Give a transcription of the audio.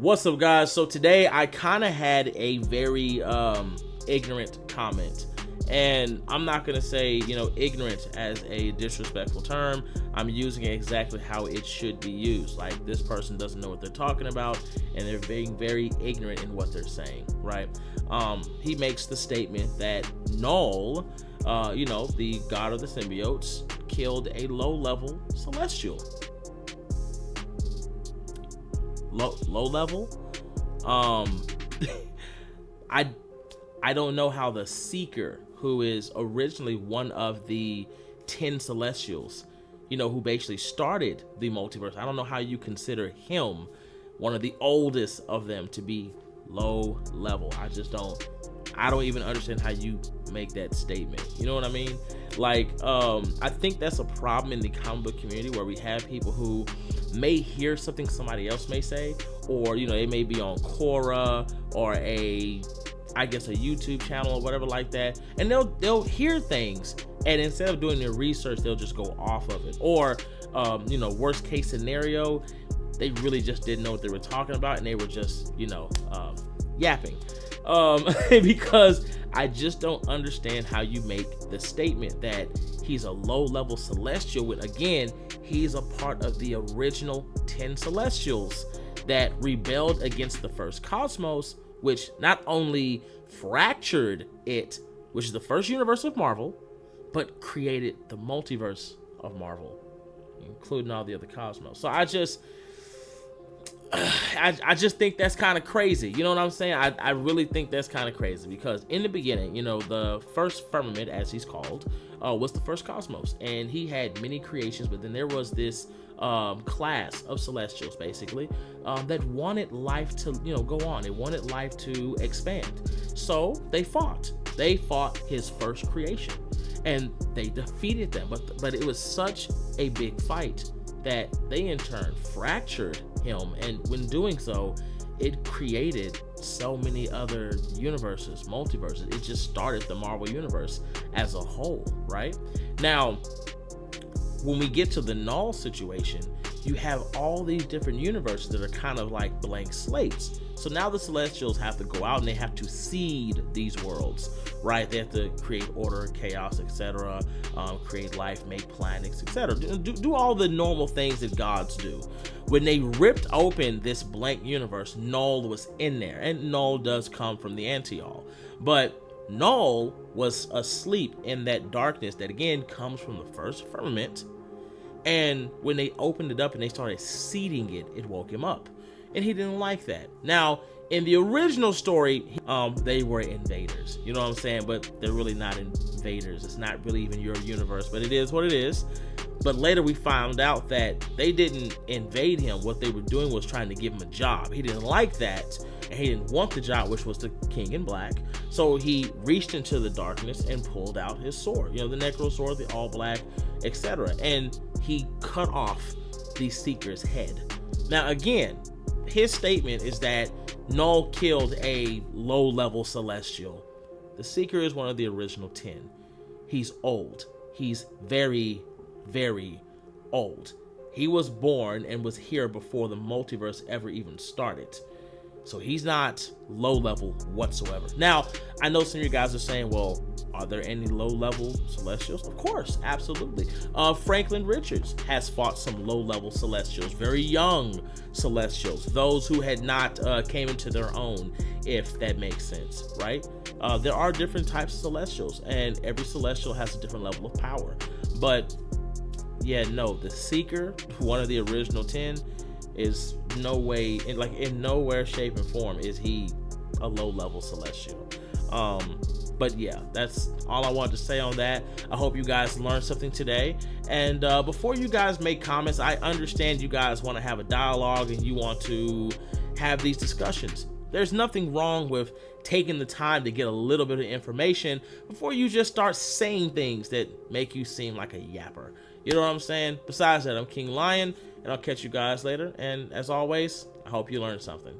What's up, guys? So today I kind of had a very ignorant comment, and I'm not gonna say ignorant as a disrespectful term. I'm using it exactly how it should be used. Like, this person doesn't know what they're talking about, and they're being very ignorant in what they're saying, right? He makes the statement that Knull, the god of the symbiotes, killed a low-level celestial. Low level. I don't know how the Seeker, who is originally one of the 10 Celestials, who basically started the multiverse, I don't know how you consider him one of the oldest of them to be low level. I don't even understand how you make that statement. You know what I mean? Like, I think that's a problem in the comic book community, where we have people who may hear something somebody else may say, or they may be on Quora or a YouTube channel or whatever like that, and they'll hear things, and instead of doing their research, they'll just go off of it. Or worst case scenario, they really just didn't know what they were talking about, and they were just yapping. Because I just don't understand how you make the statement that he's a low-level celestial when, again, he's a part of the original 10 Celestials that rebelled against the first cosmos, which not only fractured it, which is the first universe of Marvel, but created the multiverse of Marvel, including all the other cosmos. So I just think that's kind of crazy. You know what I'm saying? I really think that's kind of crazy, because in the beginning, the first firmament, as he's called, was the first cosmos, and he had many creations, but then there was this class of celestials, basically, that wanted life to go on. They wanted life to expand, so they fought his first creation, and they defeated them, but it was such a big fight that they in turn fractured him, and when doing so, it created so many other universes, multiverses. It just started the Marvel universe as a whole, right? Now, when we get to the Knull situation, you have all these different universes that are kind of like blank slates. So now the Celestials have to go out and they have to seed these worlds, right? They have to create order, chaos, etc., create life, make planets, etc. Do all the normal things that gods do. When they ripped open this blank universe, Knull was in there, and Knull does come from the Anti-All, but Knull was asleep in that darkness that again comes from the first firmament. And when they opened it up and they started seeding it, it woke him up, and he didn't like that. Now, in the original story, they were invaders, you know what I'm saying? But they're really not invaders. It's not really even your universe, but it is what it is. But later we found out that they didn't invade him. What they were doing was trying to give him a job. He didn't like that, and he didn't want the job, which was the King in Black. So he reached into the darkness and pulled out his sword, the Necro sword, the all black, etc. And he cut off the Seeker's head. Now, again, his statement is that Knull killed a low-level celestial. The Seeker is one of the original 10. He's old. He's very, very old. He was born and was here before the multiverse ever even started. So he's not low level whatsoever. Now, I know some of you guys are saying, well, are there any low level celestials? Of course, absolutely. Franklin Richards has fought some low level celestials, very young celestials, those who had not came into their own, if that makes sense, right? There are different types of celestials, and every celestial has a different level of power. But yeah, no, the Seeker, one of the original 10, is in nowhere, shape, and form is he a low-level celestial. But yeah, that's all I wanted to say on that. I hope you guys learned something today. And before you guys make comments, I understand you guys want to have a dialogue and you want to have these discussions. There's nothing wrong with taking the time to get a little bit of information before you just start saying things that make you seem like a yapper. You know what I'm saying? Besides that, I'm KingandQueenLion, and I'll catch you guys later. And as always, I hope you learned something.